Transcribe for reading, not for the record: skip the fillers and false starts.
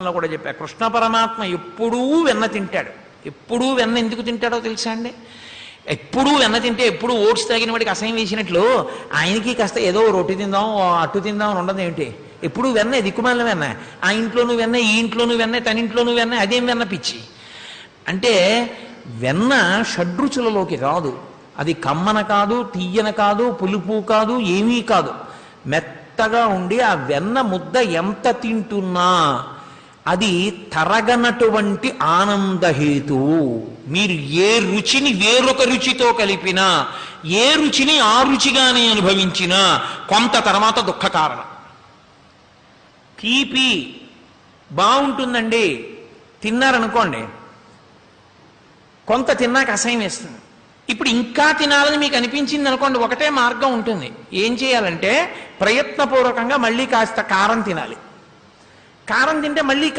కూడా చెప్పా కృష్ణ పరమాత్మ ఎప్పుడూ వెన్న తింటాడు. ఎప్పుడూ వెన్న ఎందుకు తింటాడో తెలుసా అండి? ఎప్పుడూ వెన్న తింటే ఎప్పుడు ఓట్స్ తాగిన వాడికి అసహ్యం వేసినట్లు ఆయనకి కాస్త ఏదో రొట్టి తిందాం అట్టు తిందాం అని ఉండదు ఏమిటి? ఎప్పుడు వెన్న, దిక్కుమాలిన వెన్న. ఆ ఇంట్లోనూ వెన్న, ఈ ఇంట్లోనూ వెన్న, తన ఇంట్లోనూ వెన్న. అదేం వెన్న పిచ్చి అంటే? వెన్న షడ్రుచులలోకి రాదు. అది కమ్మన కాదు, తీయన కాదు, పులుపు కాదు, ఏమీ కాదు. మెత్తగా ఉండి ఆ వెన్న ముద్ద ఎంత తింటున్నా అది తరగనటువంటి ఆనందహేతువు. మీరు ఏ రుచిని వేరొక రుచితో కలిపినా, ఏ రుచిని ఆ రుచిగానే అనుభవించినా కొంత తర్వాత దుఃఖ కారణం. తీపి బాగుంటుందండి, తిన్నారనుకోండి, కొంత తిన్నాక అసహ్యం వేస్తుంది. ఇప్పుడు ఇంకా తినాలని మీకు అనిపించింది అనుకోండి, ఒకటే మార్గం ఉంటుంది. ఏం చేయాలంటే ప్రయత్నపూర్వకంగా మళ్ళీ కాస్త కారం తినాలి. కారం తింటే మళ్ళీ